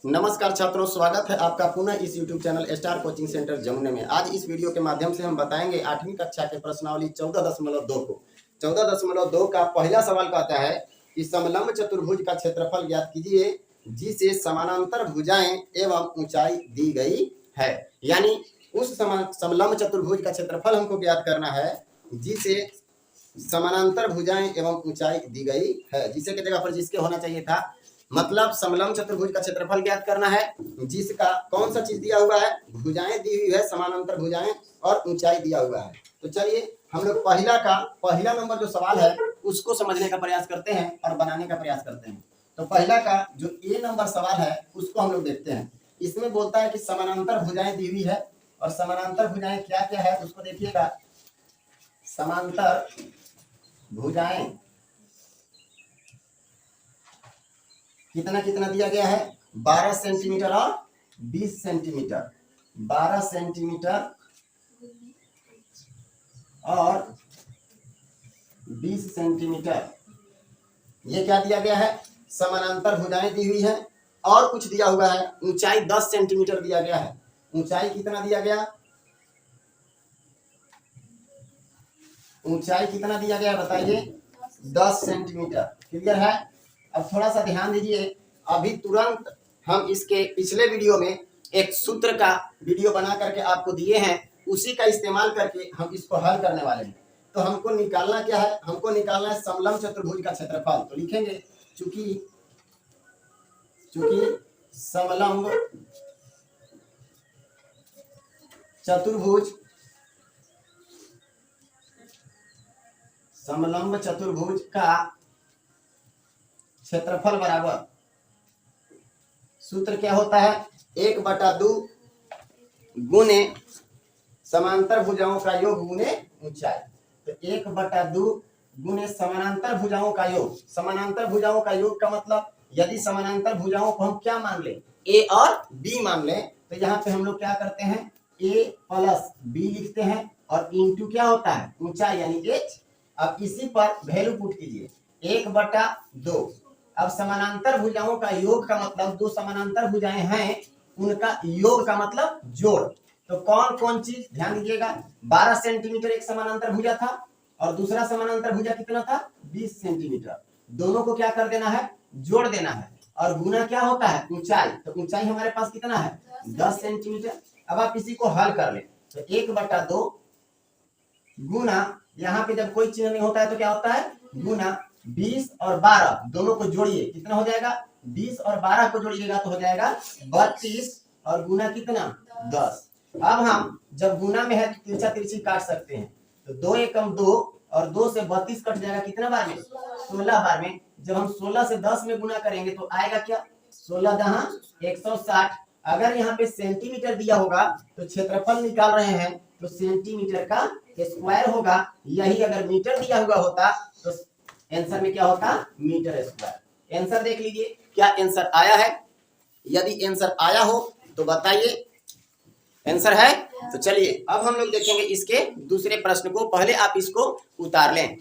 नमस्कार छात्रों, स्वागत है आपका पुनः इस YouTube channel star coaching centre जमुने में। आज इस वीडियो के माध्यम से हम बताएंगे 8वीं कक्षा के प्रश्नावली 14.2 को। 14.2 का पहला सवाल कहता है कि समलंब चतुर्भुज का क्षेत्रफल ज्ञात कीजिए जिसे समानांतर भुजाएं एवं ऊंचाई दी गई है। यानी उस समलंब चतुर्भुज का क्षेत्रफल हमको ज्ञात करना है जिसे समानांतर भुजाएं एवं ऊंचाई दी गई है। जिसे की जगह पर जिसके होना चाहिए था। मतलब समलंब चतुर्भुज का क्षेत्रफल ज्ञात करना है जिसका कौन सा चीज दिया हुआ है, भुजाएं दी हुई है, समानांतर भुजाएं और ऊंचाई दिया हुआ है। तो चलिए हम लोग पहला नंबर जो सवाल है उसको समझने का प्रयास करते हैं और बनाने का प्रयास करते हैं। तो पहला का जो ए नंबर सवाल है उसको हम लोग देखते हैं। इसमें बोलता है कि समानांतर भुजाएं दी हुई है और समानांतर भुजाएं क्या क्या है उसको देखिएगा। समांतर भुजाएं कितना कितना दिया गया है, 12 सेंटीमीटर और 20 सेंटीमीटर। 12 सेंटीमीटर और 20 सेंटीमीटर ये क्या दिया गया है, समानांतर भुजाएं दी हुई है। और कुछ दिया हुआ है, ऊंचाई 10 सेंटीमीटर दिया गया है। ऊंचाई कितना दिया गया, ऊंचाई कितना दिया गया बताइए, 10 सेंटीमीटर। क्लियर है। अब थोड़ा सा ध्यान दीजिए, अभी तुरंत हम इसके पिछले वीडियो में एक सूत्र का वीडियो बना करके आपको दिए हैं, उसी का इस्तेमाल करके हम इसको हल करने वाले हैं। तो हमको निकालना क्या है, हमको निकालना है समलंब चतुर्भुज का क्षेत्रफल। तो लिखेंगे चूंकि समलंब चतुर्भुज का क्षेत्रफल बराबर, सूत्र क्या होता है, 1/2 गुने समांतर भुजाओं का योग गुने ऊंचाई। तो 1/2 गुने समानांतर भुजाओं का योग। समानांतर भुजाओं का योग का मतलब यदि समानांतर भुजाओं को हम क्या मान लें, ए और बी मान लें, तो यहाँ पे हम लोग क्या करते हैं, ए प्लस बी लिखते हैं और इंटू क्या होता है, ऊंचाई यानी एच। अब इसी पर वैल्यू पुट कीजिए, 1/2। अब समानांतर भुजाओं का योग का मतलब, दो समानांतर भुजाएं हैं उनका योग का मतलब जोड़। तो कौन कौन चीज ध्यान दीजिएगा, 12 सेंटीमीटर एक समानांतर भुजा था और दूसरा समानांतर भुजा कितना था, 20 सेंटीमीटर। दोनों को क्या कर देना है, जोड़ देना है। और गुना क्या होता है, ऊंचाई। तो ऊंचाई हमारे पास कितना है, 10 सेंटीमीटर। अब आप इसी को हल कर ले, तो 1/2 गुना, यहाँ पे जब कोई चिन्ह नहीं होता है तो क्या होता है, गुना 20 और 12 दोनों को जोड़िए, कितना हो जाएगा, 20 और 12 को जोड़िएगा तो हो जाएगा 32 और गुना कितना, 10। अब हम जब गुना में है तो तिरछा तिरछी काट सकते हैं। तो 2 एकम 2 और 2 से 32 कट जाएगा, कितना बार में, 16 बार में। जब हम 16 से 10 में गुना करेंगे तो आएगा क्या, 16 दहा 160। अगर यहाँ पे सेंटीमीटर दिया होगा तो क्षेत्रफल निकाल रहे हैं तो सेंटीमीटर का स्क्वायर होगा। यही अगर मीटर दिया हुआ होता तो आंसर में क्या होता, मीटर स्क्वायर। आंसर देख लीजिए, क्या आंसर आया है। यदि आंसर आया हो तो बताइए, आंसर है। तो चलिए अब हम लोग देखेंगे इसके दूसरे प्रश्न को। पहले आप इसको उतार लें,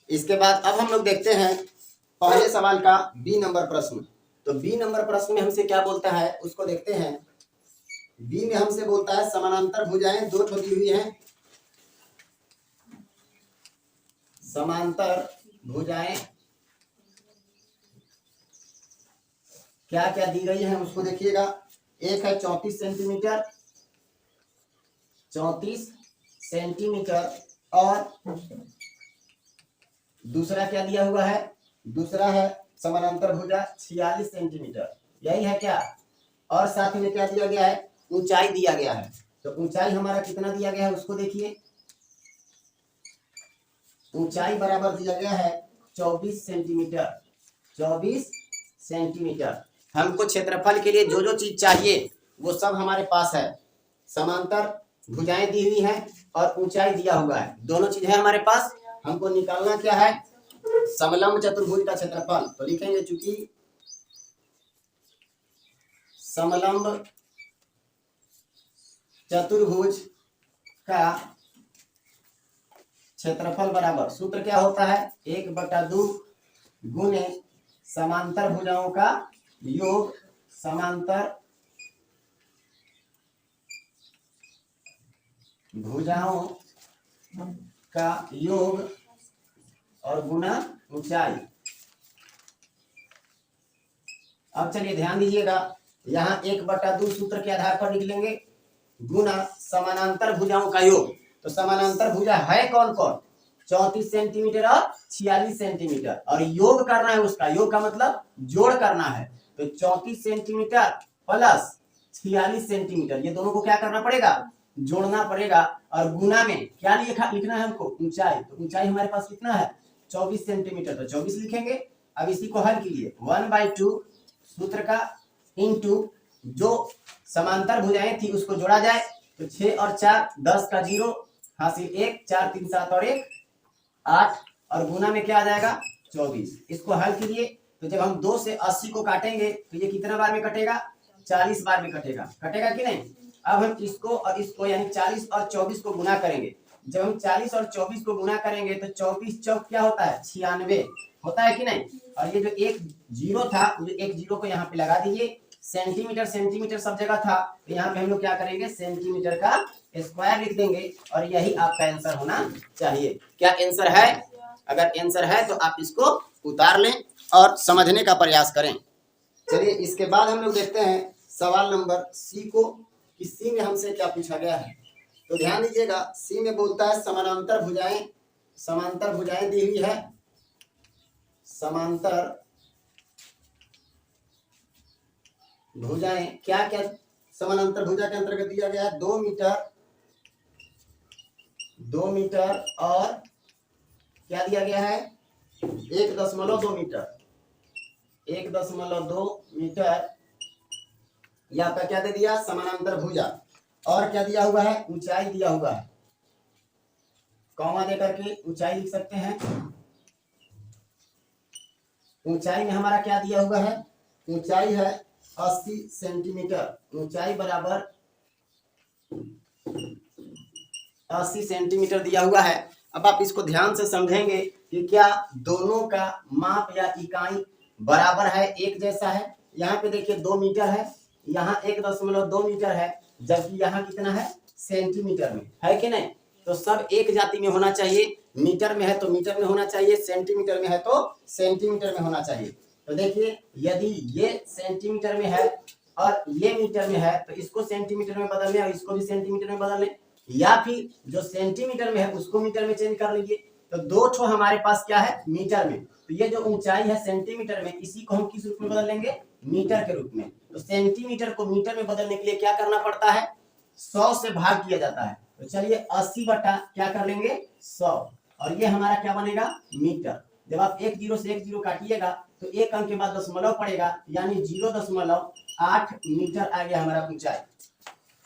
इसके बाद अब हम लोग देखते हैं पहले सवाल का बी नंबर प्रश्न। तो बी नंबर प्रश्न में हमसे क्या बोलता है उसको देखते हैं। बी में हमसे बोलता है समानांतर भुजाएं दो दी हुई हैं, समांतर भुजाएं क्या क्या दी गई है उसको देखिएगा। एक है 34 सेंटीमीटर, 34 सेंटीमीटर और दूसरा क्या दिया हुआ है, दूसरा है समानांतर भुजा 46 सेंटीमीटर। यही है क्या, और साथ में क्या दिया गया है, ऊंचाई दिया गया है। तो ऊंचाई हमारा कितना दिया गया है उसको देखिए, ऊंचाई बराबर दिया गया है 24 सेंटीमीटर। 24 सेंटीमीटर। हमको क्षेत्रफल के लिए जो जो चीज चाहिए वो सब हमारे पास है। समांतर भुजाएं दी हुई हैं और ऊंचाई दिया हुआ है, दोनों चीज है हमारे पास। हमको निकालना क्या है, समलंब चतुर्भुज का क्षेत्रफल। तो लिखेंगे चूंकि समलंब चतुर्भुज का क्षेत्रफल बराबर, सूत्र क्या होता है, 1/2 गुने समांतर भुजाओं का योग समांतर भुजाओं का योग और गुना ऊंचाई। अब चलिए ध्यान दीजिएगा, यहाँ 1/2 सूत्र के आधार पर लिख लेंगे, गुना समानांतर भुजाओं का योग। तो समानांतर भुजा है कौन कौन? 34 सेंटीमीटर और 46 सेंटीमीटर, और योग करना है उसका, योग का मतलब जोड़ करना है। तो 34 सेंटीमीटर प्लस 46 सेंटीमीटर, ये दोनों को क्या करना पड़ेगा? जोड़ना पड़ेगा। और गुना में क्या लिखना है हमको? ऊंचाई। तो ऊंचाई हमारे पास कितना है? 24 सेंटीमीटर, तो 24 लिखेंगे। अब इसी को हल कीजिए, 1/2 सूत्र का इंटू जो समांतर भुजाएं थी उसको जोड़ा जाए, तो 6 और 4 10 का 0 हासिल 1, 4 3 7 और 1 8, और गुना में क्या आ जाएगा? 24। इसको हल कीजिए, तो जब हम 2 से 80 को काटेंगे तो ये कितना बार में कटेगा? 40 बार में कटेगा। कटेगा कि नहीं? अब हम इसको और इसको यानी 40 और 24 को गुना करेंगे। जब हम 40 और 24 को गुना करेंगे तो 24 चौक क्या होता है? 96 होता है कि नहीं? और ये जो एक जीरो था, एक जीरो को यहाँ पे लगा दीजिए। सेंटीमीटर सेंटीमीटर सब जगह था, तो यहाँ पे हम लोग क्या करेंगे? सेंटीमीटर का स्क्वायर लिख देंगे, और यही आपका आंसर होना चाहिए। क्या आंसर है? अगर आंसर है तो आप इसको उतार लें और समझने का प्रयास करें। चलिए इसके बाद हम लोग देखते हैं सवाल नंबर सी को, कि सी में हमसे क्या पूछा गया है। तो ध्यान दीजिएगा, सी में बोलता है समानांतर भुजाएं दी हुई है। समांतर भुजाएं क्या क्या समानांतर भुजा के अंतर्गत दिया गया है? 2 मीटर और क्या दिया गया है? 1.2 मीटर। 1.2 मीटर ये आपका क्या दे दिया? समानांतर भुजा। और क्या दिया हुआ है? ऊंचाई दिया हुआ है, कॉमा दे करके ऊंचाई लिख सकते हैं। ऊंचाई में हमारा क्या दिया हुआ है? ऊंचाई है 80 सेंटीमीटर। ऊंचाई बराबर 80 सेंटीमीटर दिया हुआ है। अब आप इसको ध्यान से समझेंगे कि क्या दोनों का माप या इकाई बराबर है, एक जैसा है। यहाँ पे देखिए 2 मीटर है, यहाँ 1.2 मीटर है, जबकि यहाँ कितना है? सेंटीमीटर में है कि नहीं? तो सब एक जाति में होना चाहिए। मीटर में है तो मीटर में होना चाहिए, सेंटीमीटर में है तो सेंटीमीटर में होना चाहिए। तो देखिए, यदि ये सेंटीमीटर में है और ये मीटर में है, तो इसको सेंटीमीटर में बदल लें और इसको भी सेंटीमीटर में बदल लें, या फिर जो सेंटीमीटर में है उसको मीटर में चेंज कर लीजिए। तो 2 ठो हमारे पास क्या है? मीटर में। तो ये जो ऊंचाई है सेंटीमीटर में, इसी को हम किस रूप में बदल लेंगे? मीटर के रूप में। तो सेंटीमीटर को मीटर में बदलने के लिए क्या करना पड़ता है? 100 से भाग किया जाता है। तो चलिए 80 बटा क्या कर लेंगे? 100, और ये हमारा क्या बनेगा? मीटर। जब आप एक जीरो से एक जीरो काटिएगा तो एक अंक के बाद दशमलव पड़ेगा, यानी 0.8 मीटर आ गया हमारा ऊंचाई।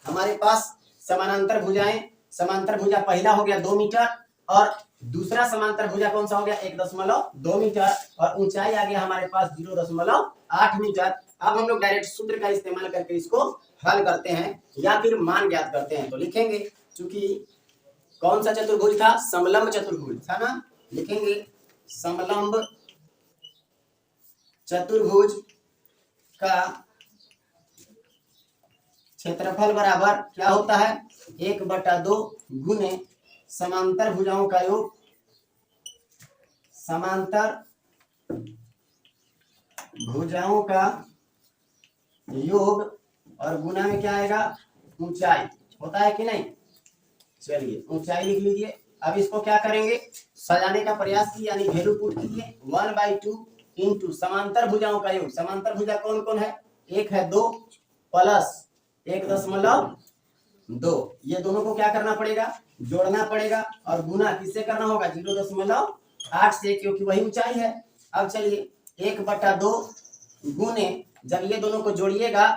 हमारे पास समानांतर भुजा पहला हो गया 2 मीटर, और दूसरा समांतर भुजा कौन सा हो गया? 1.2 मीटर, और ऊंचाई आ गया हमारे पास 0.8 मीटर। अब हम लोग डायरेक्ट सूत्र का इस्तेमाल करके इसको हल करते हैं या फिर मान ज्ञात करते हैं। तो लिखेंगे, चूंकि कौन सा चतुर्भुज था? समलंब चतुर्भुज था ना। लिखेंगे समलंब चतुर्भुज का क्षेत्रफल बराबर क्या होता है? 1/2 गुने समांतर भुजाओं का योग। समांतर भुजाओं का योग और गुना में क्या आएगा? ऊंचाई। होता है कि नहीं? चलिए ऊंचाई लिख लीजिए। अब इसको क्या करेंगे? सजाने का प्रयास कीजिए, यानी वैल्यू पुट कीजिए। 1/2 इंटू समांतर भुजाओं का योग। समांतर भुजा कौन कौन है? एक है 2 प्लस 1.2। ये दोनों को क्या करना पड़ेगा? जोड़ना पड़ेगा। और गुना किससे करना होगा? 0.8 से, क्योंकि वही ऊंचाई है। अब चलिए 1/2 गुने, जब ये दोनों को जोड़िएगा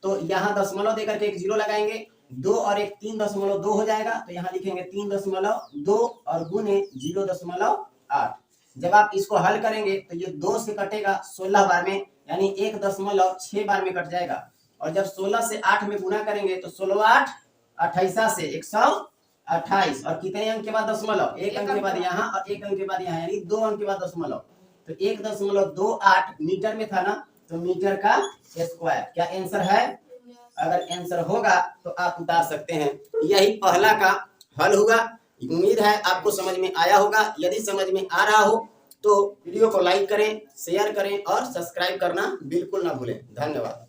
तो यहाँ दशमलव देकर के एक 0 लगाएंगे, 2 और 1 3.2 हो जाएगा। तो यहाँ लिखेंगे 3.2 और गुने 0.8। जब आप इसको हल करेंगे तो ये 2 से कटेगा 16 बार में, यानी 1.6 बार में कट जाएगा। और जब 16 से 8 में गुना करेंगे तो 16 8 28 से 128, और कितने अंक के बाद दशमलव? 1 अंक के बाद यहाँ और 1 अंक के बाद यहाँ, यानी 2 अंक के बाद दशमलव। तो 1.28 मीटर में था ना, तो मीटर का स्क्वायर। क्या आंसर है? अगर आंसर होगा तो आप उतार सकते हैं। यही पहला का हल हुआ। उम्मीद है आपको समझ में आया होगा। यदि समझ में आ रहा हो तो वीडियो को लाइक करें, शेयर करें और सब्सक्राइब करना बिल्कुल ना भूलें। धन्यवाद।